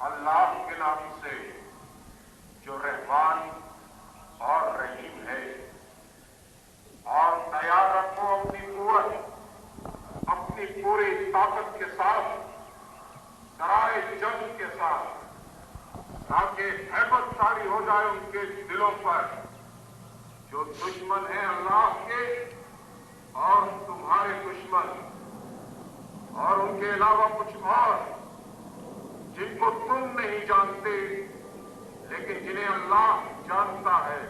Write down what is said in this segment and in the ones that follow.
اللہ کے نام سے جو رحمان اور رحیم ہے، اور تیار رکھو اپنی قوت، اپنی پوری طاقت کے ساتھ، سرائے جنگ کے ساتھ، تاکہ ہیبت طاری ہو جائے ان کے دلوں پر جو دشمن ہیں اللہ کے اور تمہارے دشمن، اور ان کے علاوہ کچھ اور جن کو تم نہیں جانتے لیکن جنہیں اللہ جانتا ہے،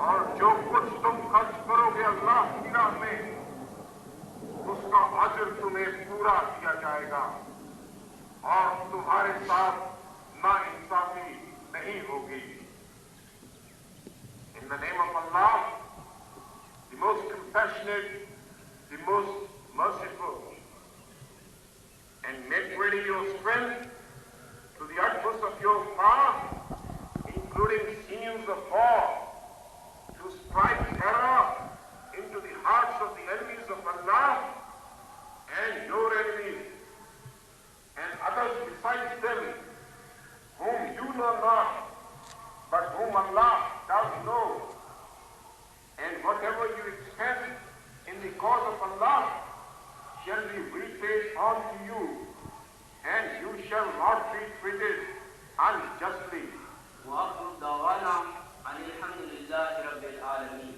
اور جو کچھ تم خرچ کرو گے اللہ کی راہ میں اس کا اجر تمہیں پورا کیا جائے گا، اور تمہارے ساتھ ناانصافی نہیں ہوگی۔ In the name of Allah, the most compassionate, the most merciful, and make ready your strength to the utmost of your power, including sinews of war, to strike terror into the hearts of the enemies of Allah and your enemies, and others besides them whom you know not, but whom Allah does know. And whatever you expend in the cause of Allah shall be repaid unto you, and you shall not be treated unjustly. وآخر دعوانا عن الحمد لله رب العالمين.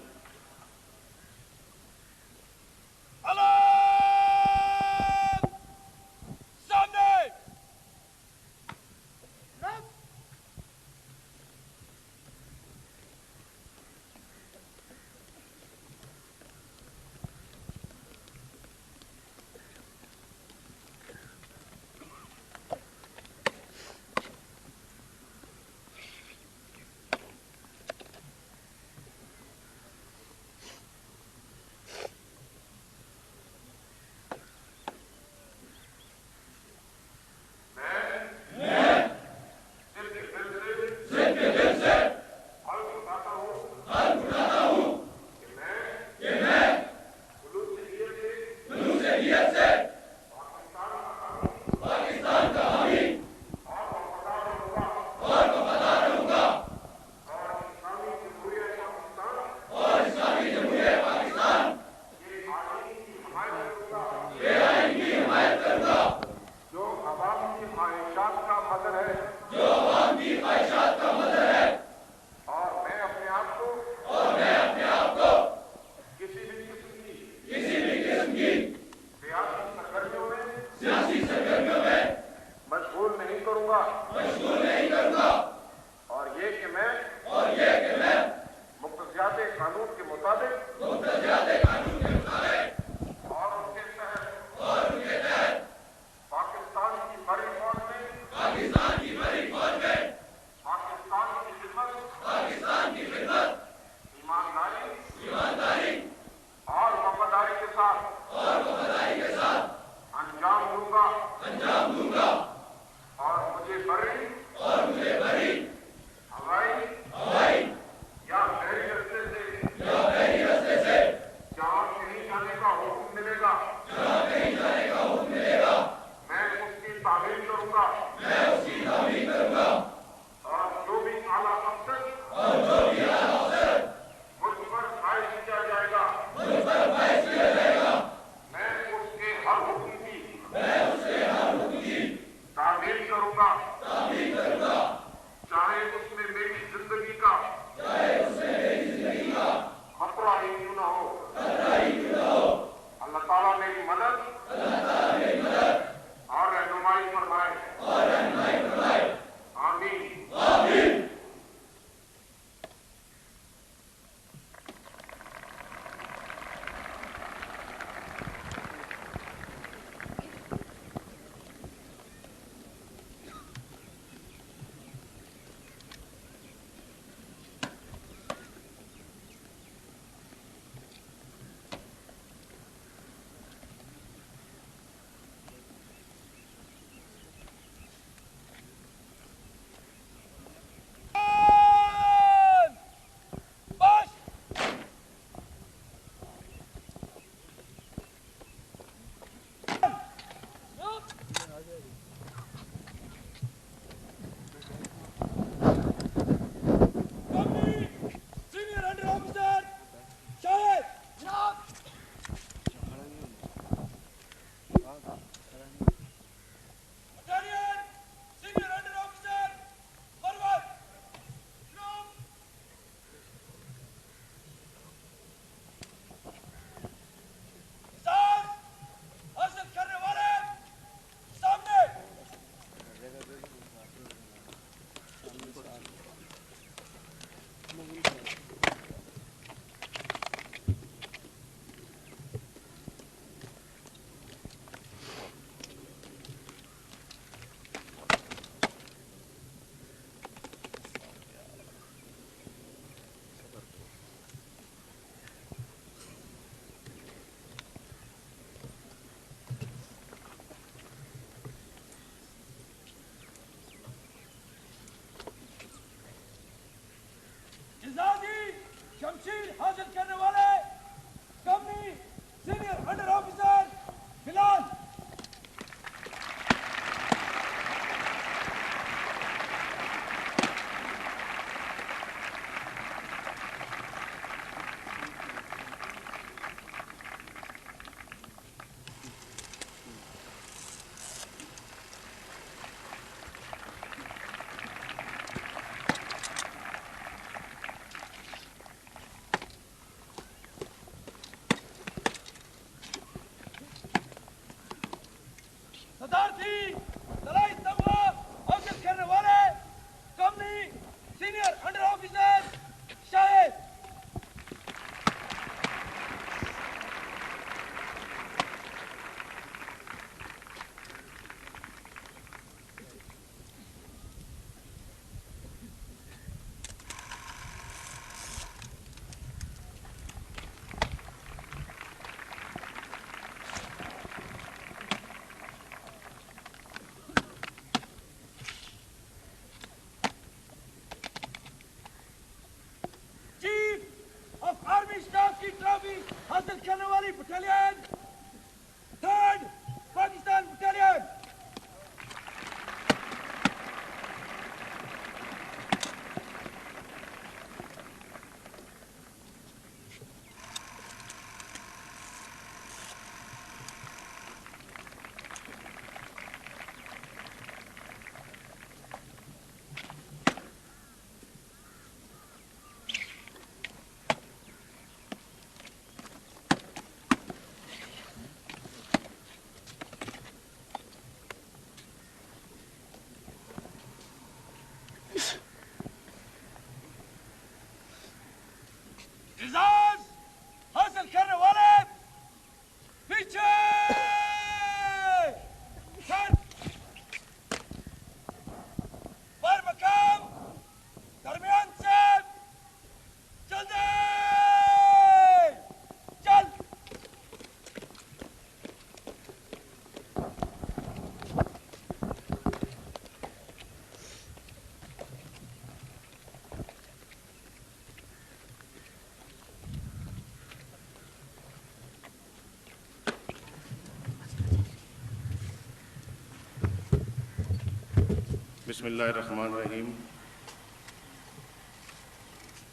بسم اللہ الرحمن الرحیم.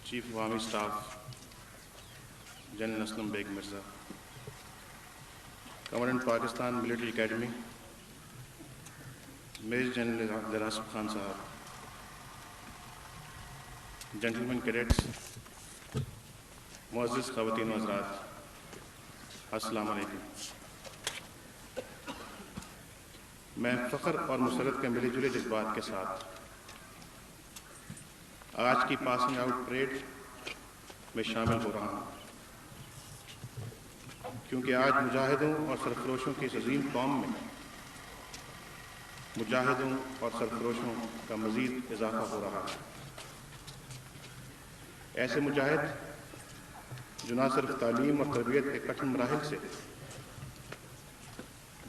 Chief of army staff general Aslam Beg Mirza, commandant Pakistan military academy major general Abdur Rasib Khan صاحب، جنٹلمین کیڈٹس، معزز خواتین و حضرات، السلام علیکم. میں فخر اور مسرت کے ملے جلے جذبات کے ساتھ آج کی پاسنگ آؤٹ پریڈ میں شامل ہو رہا ہوں، کیونکہ آج مجاہدوں اور سرفروشوں کی اس عظیم قوم میں مجاہدوں اور سرفروشوں کا مزید اضافہ ہو رہا ہے. ایسے مجاہد جو نہ صرف تعلیم اور تربیت کے کٹھن مراحل سے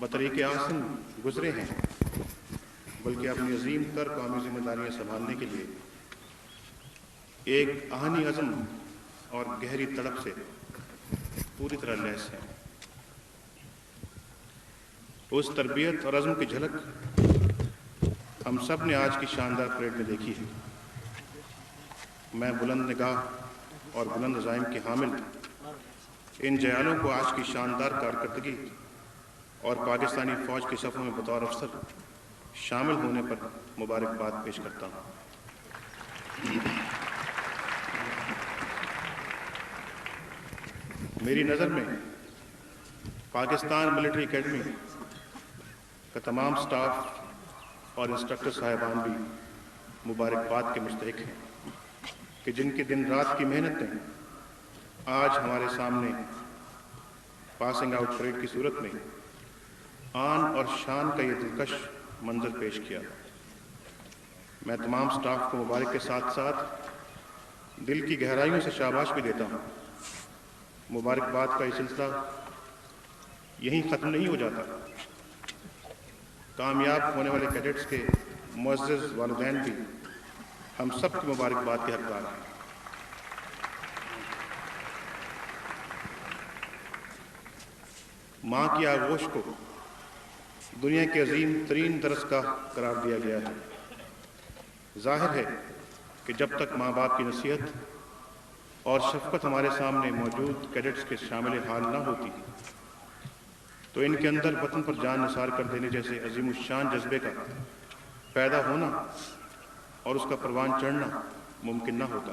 بطریق آسن گزرے ہیں، بلکہ اپنی عظیم تر قومی ذمہ داریاں سنبھالنے کے لیے ایک آہنی عزم اور گہری تڑپ سے پوری طرح لیس ہیں. اس تربیت اور عزم کی جھلک ہم سب نے آج کی شاندار پریڈ میں دیکھی ہے. میں بلند نگاہ اور بلند عزائم کے حامل ان جیالوں کو آج کی شاندار کارکردگی اور پاکستانی فوج کی صفوں میں بطور افسر شامل ہونے پر مبارکباد پیش کرتا ہوں. میری نظر میں پاکستان ملٹری اکیڈمی کا تمام سٹاف اور انسٹرکٹر صاحبان بھی مبارکباد کے مستحق ہیں کہ جن کی دن رات کی محنتیں آج ہمارے سامنے پاسنگ آؤٹ پریڈ کی صورت میں آن اور شان کا یہ دلکش منظر پیش کیا. میں تمام سٹاف کو مبارک کے ساتھ ساتھ دل کی گہرائیوں سے شاباش بھی دیتا ہوں. مبارکباد کا یہ سلسلہ یہیں ختم نہیں ہو جاتا. کامیاب ہونے والے کیڈٹس کے معزز والدین بھی ہم سب کی مبارکباد کے حقدار ہیں. ماں کی آغوش کو دنیا کے عظیم ترین درسگاہ قرار دیا گیا ہے. ظاہر ہے کہ جب تک ماں باپ کی نصیحت اور شفقت ہمارے سامنے موجود کیڈٹس کے شامل حال نہ ہوتی تو ان کے اندر وطن پر جان نثار کر دینے جیسے عظیم الشان جذبے کا پیدا ہونا اور اس کا پروان چڑھنا ممکن نہ ہوتا.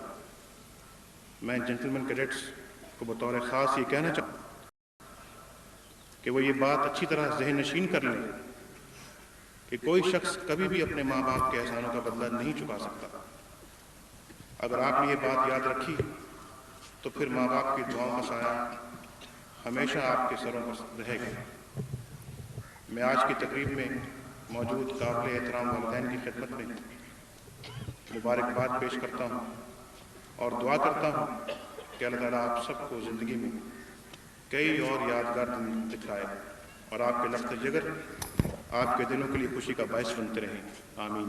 میں جنٹلمین کیڈٹس کو بطور خاص یہ کہنا چاہتا ہوں کہ وہ یہ بات اچھی طرح ذہن نشین کر لیں کہ کوئی شخص کبھی بھی اپنے ماں باپ کے احسانوں کا بدلہ نہیں چکا سکتا. اگر آپ نے یہ بات یاد رکھی تو پھر ماں باپ کی دعاؤں کا سایہ ہمیشہ آپ کے سروں پر رہے گا. میں آج کی تقریب میں موجود قابل احترام والدین کی خدمت میں مبارکباد پیش کرتا ہوں اور دعا کرتا ہوں کہ اللہ تعالیٰ آپ سب کو زندگی میں کئی اور یادگار دن دکھائے اور آپ کے لفظ جگر آپ کے دلوں کے لیے خوشی کا باعث بنتے رہیں. آمین.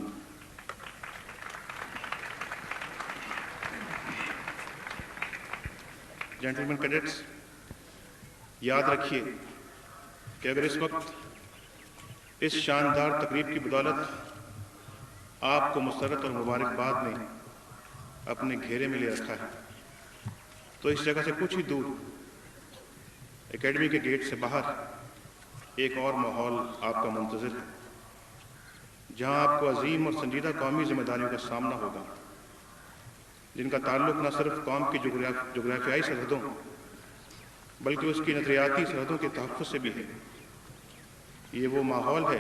جنٹلمین کیڈٹس، یاد رکھیے کہ اگر اس وقت اس شاندار تقریب کی بدولت آپ کو مسرت اور مبارکباد نے اپنے گھیرے میں لے رکھا ہے تو اس جگہ سے کچھ ہی دور اکیڈمی کے گیٹ سے باہر ایک اور ماحول آپ کا منتظر ہے، جہاں آپ کو عظیم اور سنجیدہ قومی ذمہ داریوں کا سامنا ہوگا، جن کا تعلق نہ صرف قوم کی جغرافیائی سرحدوں بلکہ اس کی نظریاتی سرحدوں کے تحفظ سے بھی ہے. یہ وہ ماحول ہے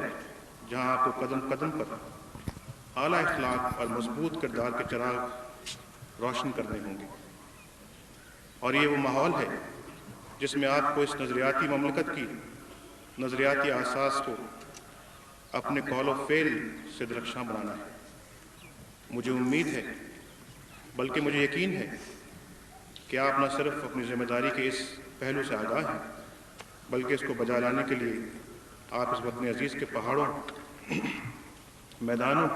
جہاں آپ کو قدم قدم پر اعلیٰ اخلاق اور مضبوط کردار کے چراغ روشن کرنے ہوں گے، اور یہ وہ ماحول ہے جس میں آپ کو اس نظریاتی مملکت کی نظریاتی اساس کو اپنے قول و فعل سے درخشاں بنانا ہے. مجھے امید ہے بلکہ مجھے یقین ہے کہ آپ نہ صرف اپنی ذمہ داری کے اس پہلو سے آگاہ ہیں بلکہ اس کو بجا لانے کے لیے آپ اس وطن عزیز کے پہاڑوں، میدانوں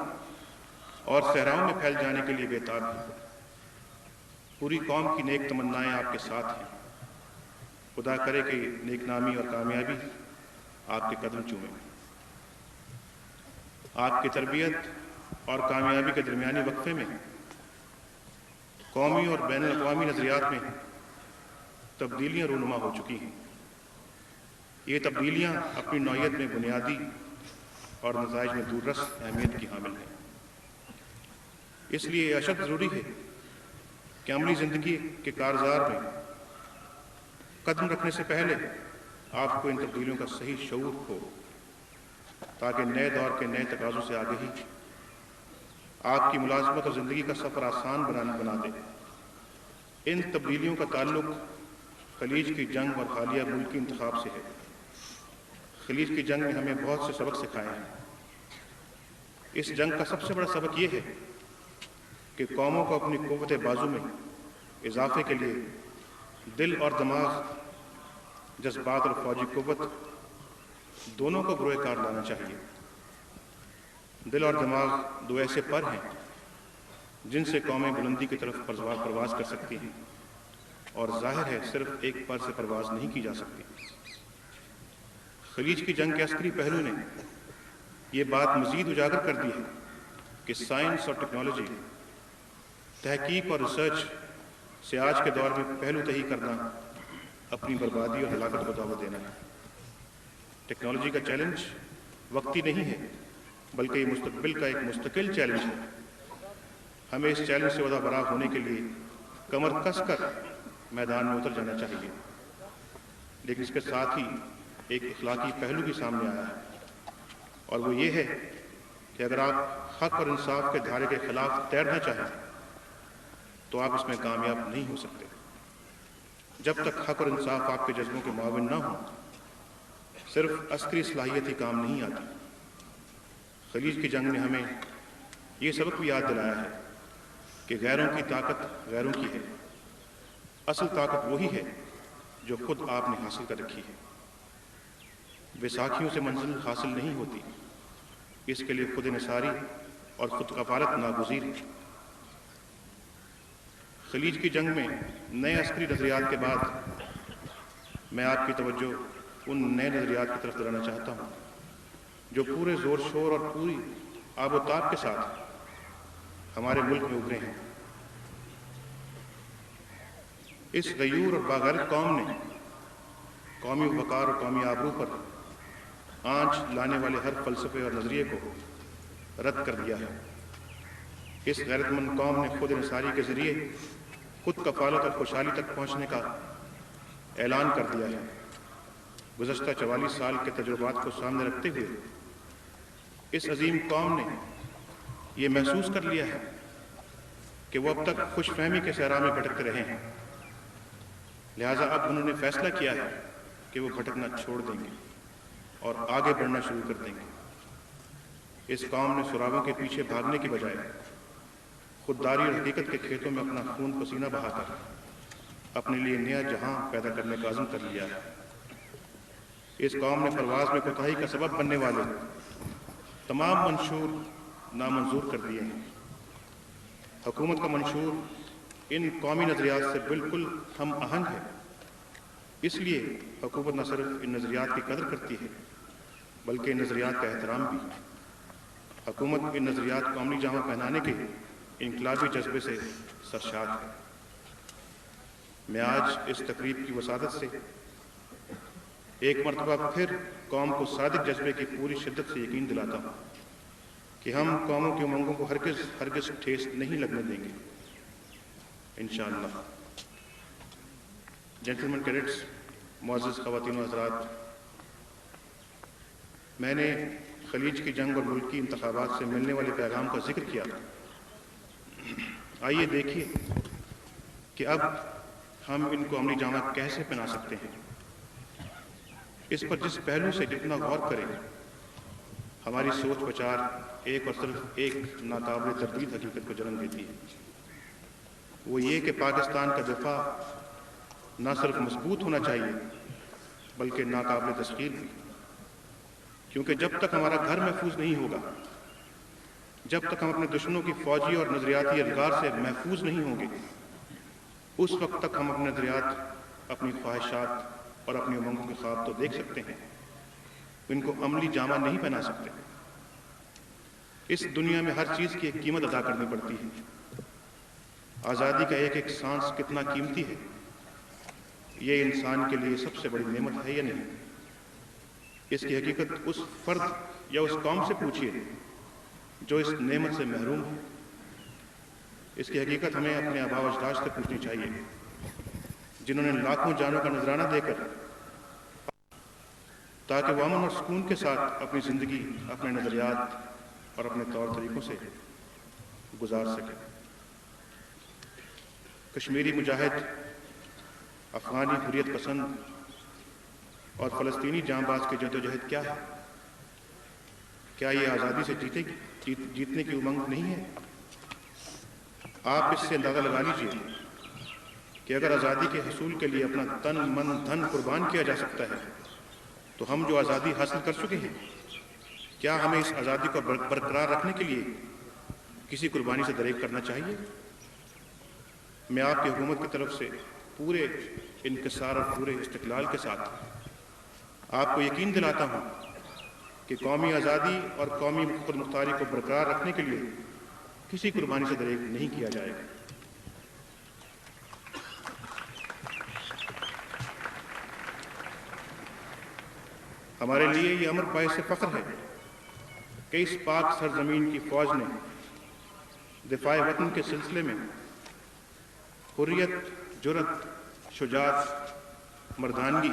اور صحراؤں میں پھیل جانے کے لیے بےتاب ہیں. پوری قوم کی نیک تمنائیں آپ کے ساتھ ہیں. خدا کرے کہ نیک نامی اور کامیابی آپ کے قدم چومیں. آپ کی تربیت اور کامیابی کے درمیانی وقفے میں قومی اور بین الاقوامی نظریات میں تبدیلیاں رونما ہو چکی ہیں۔ یہ تبدیلیاں اپنی نوعیت میں بنیادی اور نتائج میں دور رس اہمیت کی حامل ہیں۔ اس لیے یہ اشد ضروری ہے کہ عملی زندگی کے کارزار میں قدم رکھنے سے پہلے آپ کو ان تبدیلیوں کا صحیح شعور ہو، تاکہ نئے دور کے نئے تقاضوں سے آگہی آپ کی ملازمت اور زندگی کا سفر آسان بنا دے۔ ان تبدیلیوں کا تعلق خلیج کی جنگ اور حالیہ ملکی انتخاب سے ہے۔ خلیج کی جنگ نے ہمیں بہت سے سبق سکھائے ہیں۔ اس جنگ کا سب سے بڑا سبق یہ ہے کہ قوموں کو اپنی قوت بازو میں اضافے کے لیے دل اور دماغ، جذبات اور فوجی قوت دونوں کو بروئے کار لانا چاہیے۔ دل اور دماغ دو ایسے پر ہیں جن سے قومیں بلندی کی طرف پرواز کر سکتی ہیں، اور ظاہر ہے صرف ایک پر سے پرواز نہیں کی جا سکتی۔ خلیج کی جنگ کے عسکری پہلو نے یہ بات مزید اجاگر کر دی ہے کہ سائنس اور ٹیکنالوجی، تحقیق اور ریسرچ سے آج کے دور میں پہلو تہی کرنا اپنی بربادی اور ہلاکت کو دعوت دینا ہے۔ ٹیکنالوجی کا چیلنج وقتی نہیں ہے، بلکہ یہ مستقبل کا ایک مستقل چیلنج ہے۔ ہمیں اس چیلنج سے وعدہ برآ ہونے کے لیے کمر کس کر میدان میں اتر جانا چاہیے، لیکن اس کے ساتھ ہی ایک اخلاقی پہلو بھی سامنے آیا ہے، اور وہ یہ ہے کہ اگر آپ حق اور انصاف کے دھارے کے خلاف تیرنا چاہیں تو آپ اس میں کامیاب نہیں ہو سکتے۔ جب تک حق اور انصاف آپ کے جذبوں کے معاون نہ ہوں، صرف عسکری صلاحیت ہی کام نہیں آتی۔ خلیج کی جنگ نے ہمیں یہ سبق بھی یاد دلایا ہے کہ غیروں کی طاقت غیروں کی ہے، اصل طاقت وہی ہے جو خود آپ نے حاصل کر رکھی ہے۔ بیساکھیوں سے منزل حاصل نہیں ہوتی، اس کے لیے خود انحصاری اور خود کفالت ناگزیر ہے۔ خلیج کی جنگ میں نئے عسکری نظریات کے بعد میں آپ کی توجہ ان نئے نظریات کی طرف دلانا چاہتا ہوں جو پورے زور شور اور پوری آب و تاب کے ساتھ ہمارے ملک میں ابھرے ہیں۔ اس غیور اور باغیرت قوم نے قومی وقار اور قومی آبرو پر آنچ لانے والے ہر فلسفے اور نظریے کو رد کر دیا ہے۔ اس غیرت مند قوم نے خود انحصاری کے ذریعے خود کفالت اور خوشحالی تک پہنچنے کا اعلان کر دیا ہے۔ گزشتہ 44 سال کے تجربات کو سامنے رکھتے ہوئے اس عظیم قوم نے یہ محسوس کر لیا ہے کہ وہ اب تک خوش فہمی کے صحرا میں بھٹکتے رہے ہیں، لہٰذا اب انہوں نے فیصلہ کیا ہے کہ وہ بھٹکنا چھوڑ دیں گے اور آگے بڑھنا شروع کر دیں گے۔ اس قوم نے سراغوں کے پیچھے بھاگنے کی بجائے خودداری اور حقیقت کے کھیتوں میں اپنا خون پسینہ بہا کر اپنے لیے نیا جہاں پیدا کرنے کا عزم کر لیا ہے۔ اس قوم نے پرواز میں کوتاہی کا سبب بننے والے تمام منشور نامنظور کر دیے ہیں۔ حکومت کا منشور ان قومی نظریات سے بالکل ہم آہنگ ہے، اس لیے حکومت نہ صرف ان نظریات کی قدر کرتی ہے بلکہ ان نظریات کا احترام بھی۔ حکومت ان نظریات کو عملی جامہ پہنانے کے انقلابی جذبے سے سرشار ہے۔ میں آج اس تقریب کی وسادت سے ایک مرتبہ پھر قوم کو صادق جذبے کی پوری شدت سے یقین دلاتا ہوں کہ ہم قوموں کی امنگوں کو ہرگز ٹھیس نہیں لگنے دیں گے انشاءاللہ۔ جنٹلمین کیڈٹس، معزز خواتین و حضرات، میں نے خلیج کی جنگ اور ملکی انتخابات سے ملنے والے پیغام کا ذکر کیا۔ آئیے دیکھیے کہ اب ہم ان کو عملی جامہ کیسے پہنا سکتے ہیں۔ اس پر جس پہلو سے جتنا غور کریں، ہماری سوچ بچار ایک اور صرف ایک ناقابل تردید حقیقت کو جنم دیتی ہے، وہ یہ کہ پاکستان کا دفاع نہ صرف مضبوط ہونا چاہیے بلکہ ناقابل تسخیر بھی، کیونکہ جب تک ہمارا گھر محفوظ نہیں ہوگا، جب تک ہم اپنے دشمنوں کی فوجی اور نظریاتی الغار سے محفوظ نہیں ہوں گے، اس وقت تک ہم اپنے نظریات، اپنی خواہشات اور اپنی امنگوں کے خواب تو دیکھ سکتے ہیں، ان کو عملی جامہ نہیں پہنا سکتے۔ اس دنیا میں ہر چیز کی ایک قیمت ادا کرنی پڑتی ہے۔ آزادی کا ایک ایک سانس کتنا قیمتی ہے، یہ انسان کے لیے سب سے بڑی نعمت ہے یا نہیں؟ اس کی حقیقت اس فرد یا اس قوم سے پوچھیے جو اس نعمت سے محروم ہے۔ اس کی حقیقت ہمیں اپنے آباء و اجداد سے پوچھنی چاہیے، جنہوں نے لاکھوں جانوں کا نذرانہ دے کر تاکہ وہ امن اور سکون کے ساتھ اپنی زندگی، اپنے نظریات اور اپنے طور طریقوں سے گزار سکیں۔ کشمیری مجاہد، افغانی حریت پسند اور فلسطینی جاں باز کی جدوجہد کیا ہے؟ کیا یہ آزادی سے جیتنے کی امنگ نہیں ہے؟ آپ اس سے اندازہ لگا لیجئے کہ اگر آزادی کے حصول کے لیے اپنا تن من دھن قربان کیا جا سکتا ہے تو ہم جو آزادی حاصل کر چکے ہیں، کیا ہمیں اس آزادی کو برقرار رکھنے کے لیے کسی قربانی سے دریغ کرنا چاہیے؟ میں آپ کی حکومت کی طرف سے پورے انکسار اور پورے استقلال کے ساتھ آپ کو یقین دلاتا ہوں کہ قومی آزادی اور قومی خود مختاری کو برقرار رکھنے کے لیے کسی قربانی سے دریغ نہیں کیا جائے گا۔ ہمارے لیے یہ امر باعث فخر ہے کہ اس پاک سرزمین کی فوج نے دفاع وطن کے سلسلے میں حریت، جرأت، شجاعت، مردانگی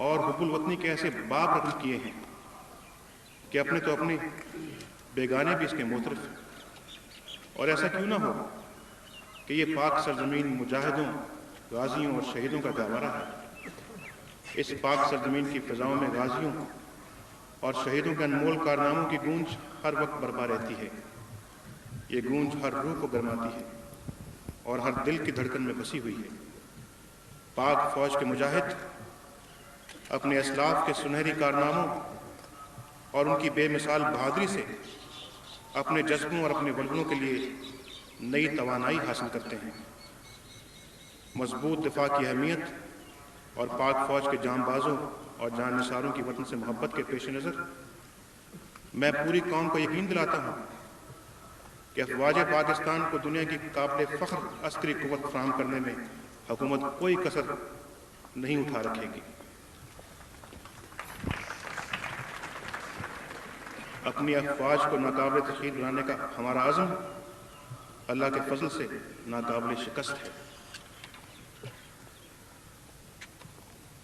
اور حب الوطنی کے ایسے باب رقم کیے ہیں کہ اپنے تو اپنے بیگانے بھی اس کے معترف ہیں۔ اور ایسا کیوں نہ ہو کہ یہ پاک سرزمین مجاہدوں، غازیوں اور شہیدوں کا گہوارہ ہے۔ اس پاک سرزمین کی فضاؤں میں غازیوں اور شہیدوں کے انمول کارناموں کی گونج ہر وقت برپا رہتی ہے۔ یہ گونج ہر روح کو گرماتی ہے اور ہر دل کی دھڑکن میں بسی ہوئی ہے۔ پاک فوج کے مجاہد اپنے اسلاف کے سنہری کارناموں اور ان کی بے مثال بہادری سے اپنے جذبوں اور اپنے ولولوں کے لیے نئی توانائی حاصل کرتے ہیں۔ مضبوط دفاع کی اہمیت اور پاک فوج کے جاں بازوں اور جان نثاروں کی وطن سے محبت کے پیش نظر میں پوری قوم کو یقین دلاتا ہوں کہ افواج پاکستان کو دنیا کی قابل فخر عسکری قوت فراہم کرنے میں حکومت کوئی کسر نہیں اٹھا رکھے گی۔ اپنی افواج کو ناقابل تسخیر بنانے کا ہمارا عزم اللہ کے فضل سے ناقابل شکست ہے۔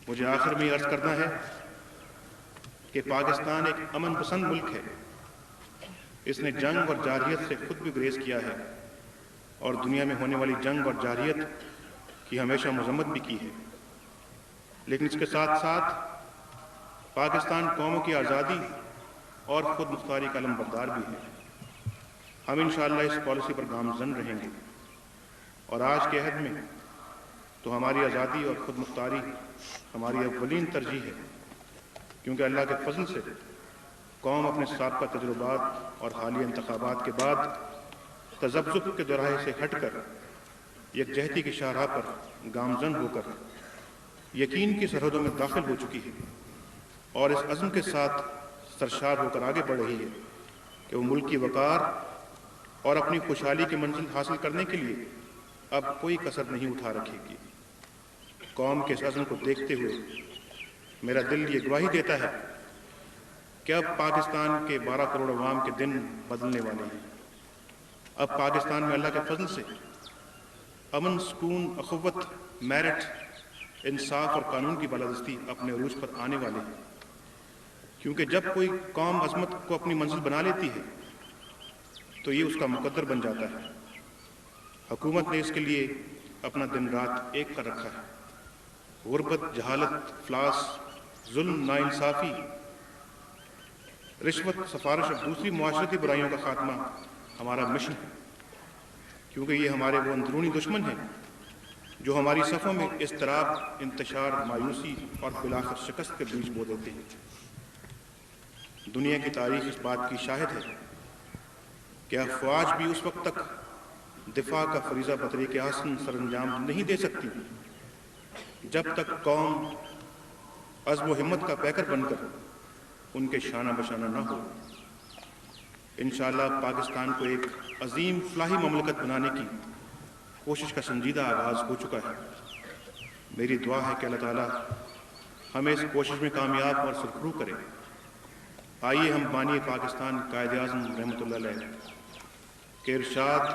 مجھے آخر میں عرض کرنا ہے کہ پاکستان ایک امن پسند ملک ہے۔ اس نے جنگ اور جارحیت سے خود بھی گریز کیا ہے اور دنیا میں ہونے والی جنگ اور جارحیت کی ہمیشہ مذمت بھی کی ہے، لیکن اس کے ساتھ ساتھ پاکستان قوموں کی آزادی اور خود مختاری کا علم بردار بھی ہے۔ ہم انشاءاللہ اس پالیسی پر گامزن رہیں گے اور آج کے عہد میں تو ہماری آزادی اور خود مختاری ہماری اولین ترجیح ہے، کیونکہ اللہ کے فضل سے قوم اپنے سابقہ تجربات اور حالیہ انتخابات کے بعد تذبذب کے دوراہے سے ہٹ کر یکجہتی کی شاہراہ پر گامزن ہو کر یقین کی سرحدوں میں داخل ہو چکی ہے اور اس عزم کے ساتھ سرشار ہو کر آگے بڑھ رہی ہے کہ وہ ملک کی وقار اور اپنی خوشحالی کی منزل حاصل کرنے کے لیے اب کوئی کسر نہیں اٹھا رکھے گی۔ قوم کے اس عزم کو دیکھتے ہوئے میرا دل یہ گواہی دیتا ہے کہ اب پاکستان کے 12 کروڑ عوام کے دن بدلنے والے ہیں۔ اب پاکستان میں اللہ کے فضل سے امن، سکون، اخوت، میرٹ، انصاف اور قانون کی بالادستی اپنے عروج پر آنے والے ہیں، کیونکہ جب کوئی قوم عظمت کو اپنی منزل بنا لیتی ہے تو یہ اس کا مقدر بن جاتا ہے۔ حکومت نے اس کے لیے اپنا دن رات ایک کر رکھا ہے۔ غربت، جہالت، افلاس، ظلم، ناانصافی، رشوت، سفارش اور دوسری معاشرتی برائیوں کا خاتمہ ہمارا مشن ہے، کیونکہ یہ ہمارے وہ اندرونی دشمن ہیں جو ہماری صفوں میں اضطراب، انتشار، مایوسی اور بالآخر شکست کے بیج بو دیتے ہیں۔ دنیا کی تاریخ اس بات کی شاہد ہے کہ افواج بھی اس وقت تک دفاع کا فریضہ بطریق آسن سر انجام نہیں دے سکتی جب تک قوم عزم و ہمت کا پیکر بن کر ان کے شانہ بشانہ نہ ہو۔ انشاءاللہ پاکستان کو ایک عظیم فلاحی مملکت بنانے کی کوشش کا سنجیدہ آغاز ہو چکا ہے۔ میری دعا ہے کہ اللہ تعالیٰ ہمیں اس کوشش میں کامیاب اور سرخرو کرے۔ آئیے ہم بانی پاکستان قائد اعظم رحمۃ اللہ علیہ کے ارشاد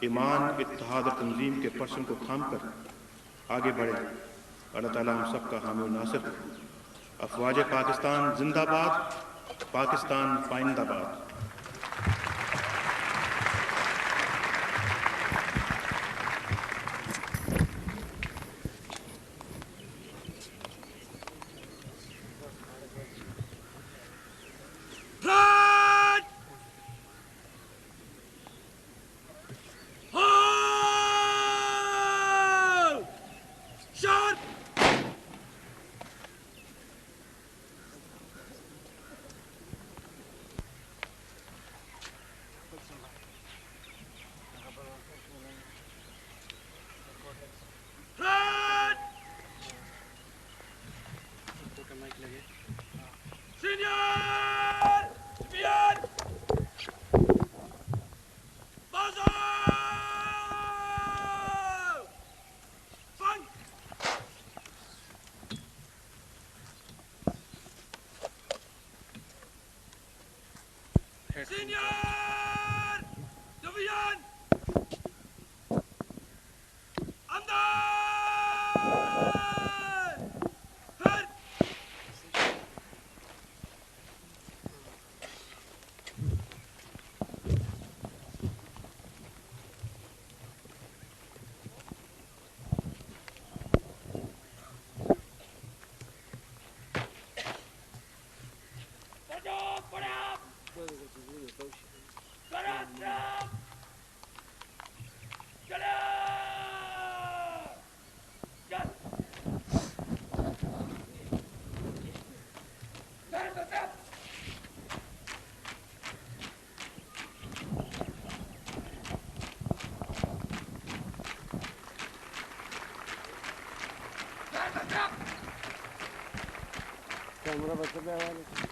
ایمان، اتحاد اور تنظیم کے پرچم کو تھام کر آگے بڑھیں۔ اللہ تعالیٰ ہم سب کا حامی و ناصر ہو۔ افواج پاکستان زندہ باد، پاکستان پائندہ باد۔ کیمرہ بچہ پہ آواز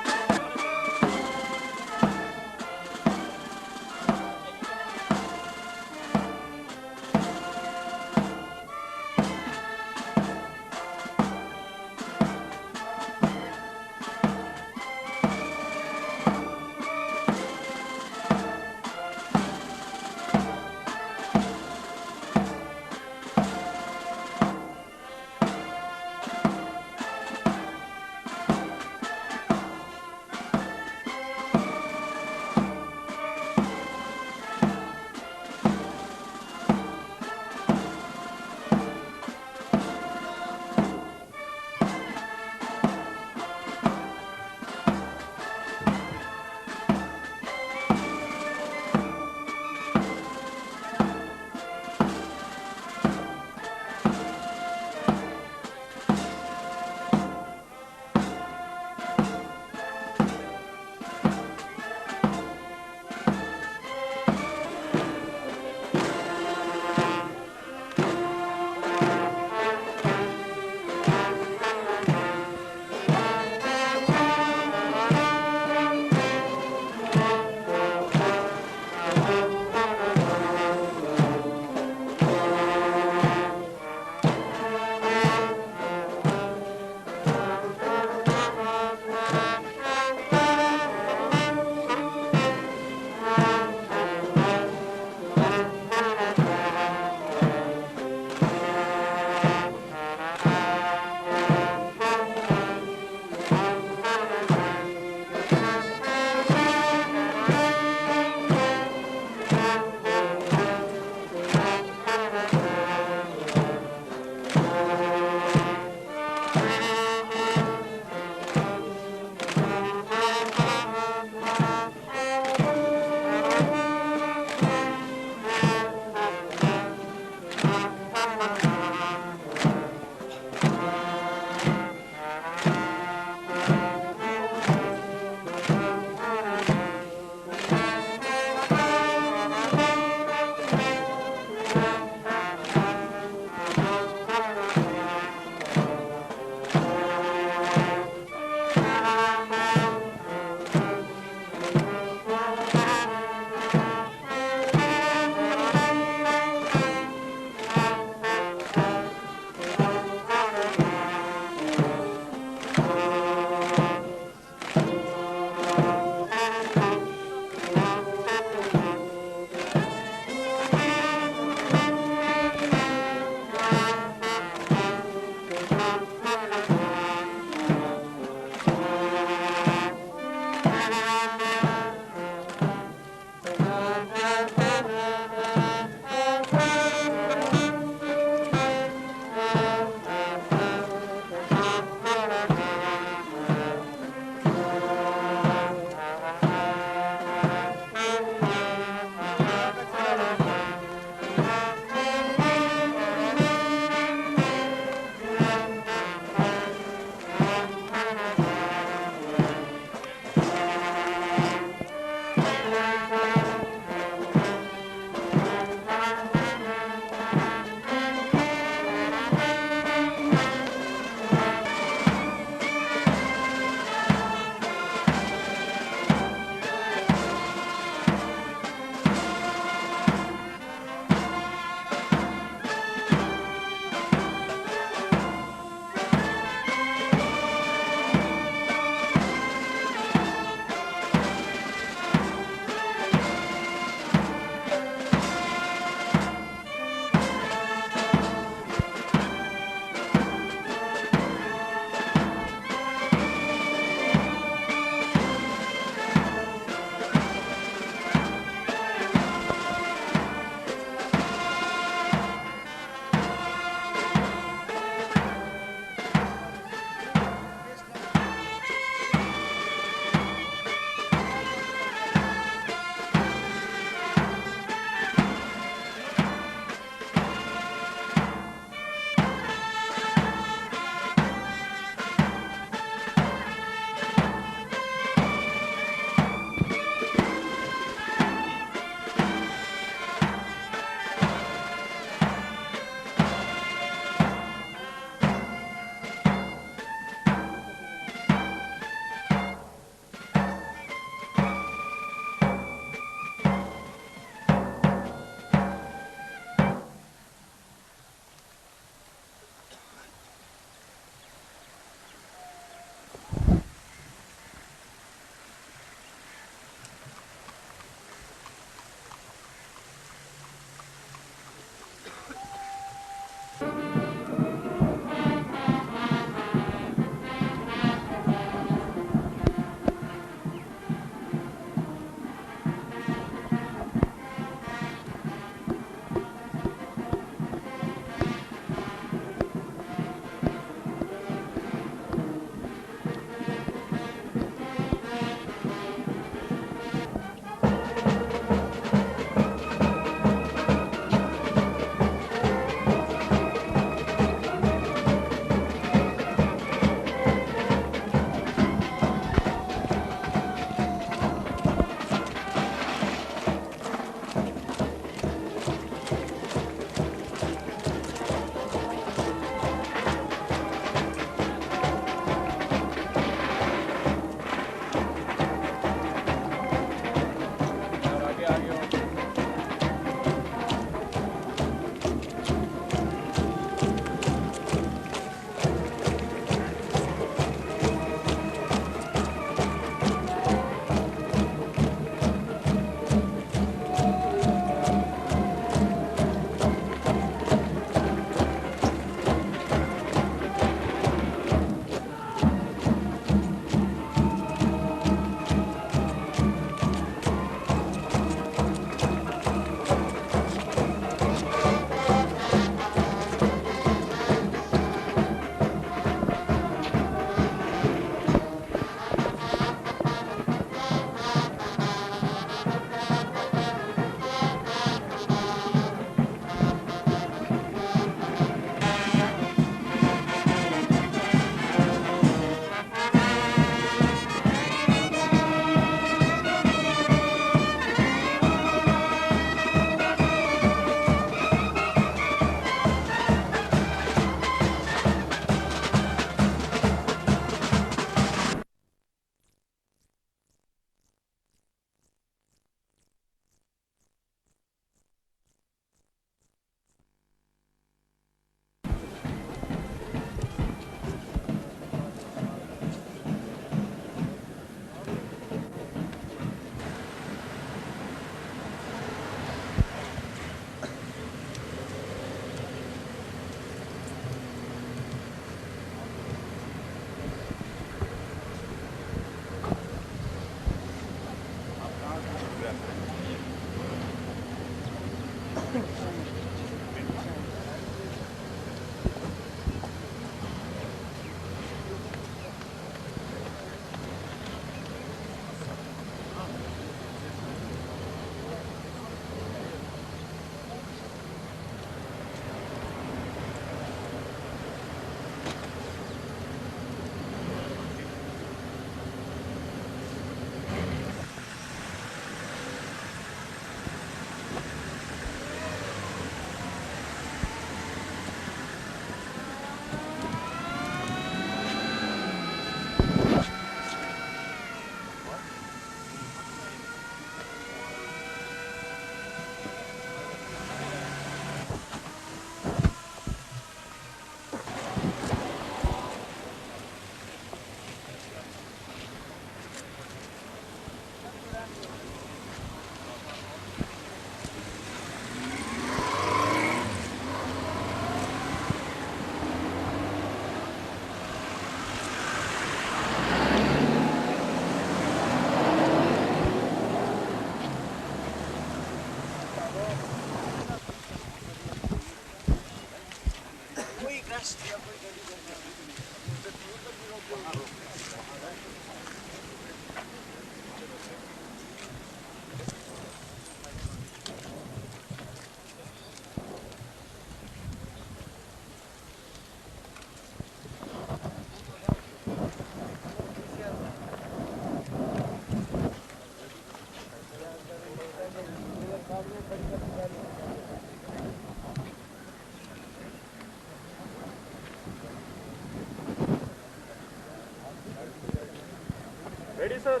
Ready, sir?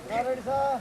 Ready, sir?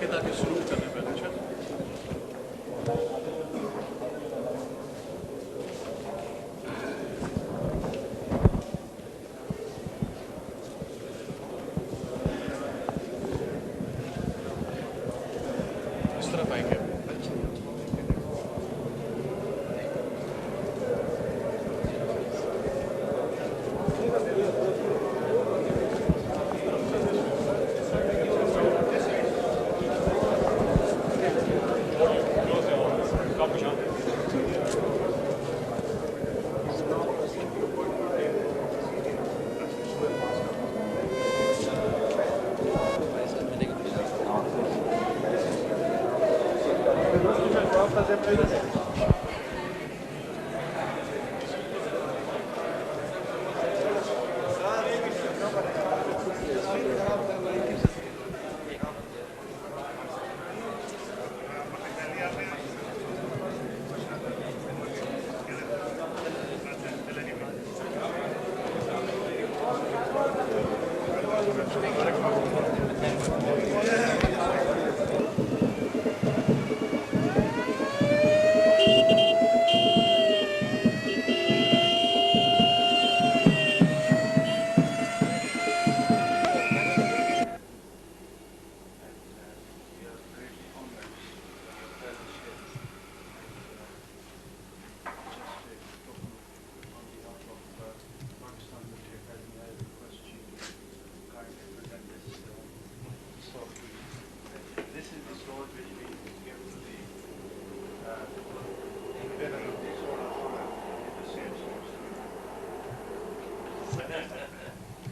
دیکھیں تاکہ شروع کرنے پہلے چل اس طرف آئیں گے.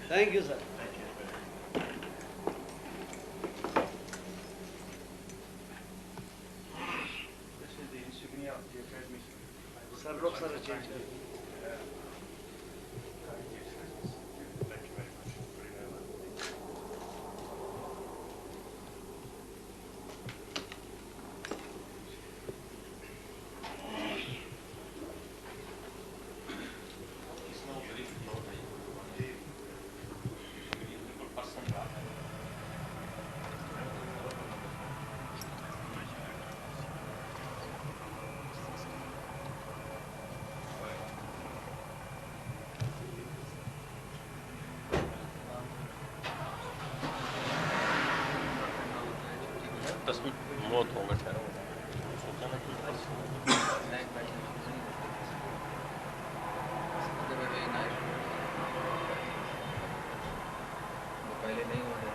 Thank you, sir. This is the insignia of the academy. Sir, look, sir, change. Thank you very much. Very well. موت ہو گئے پہلے نہیں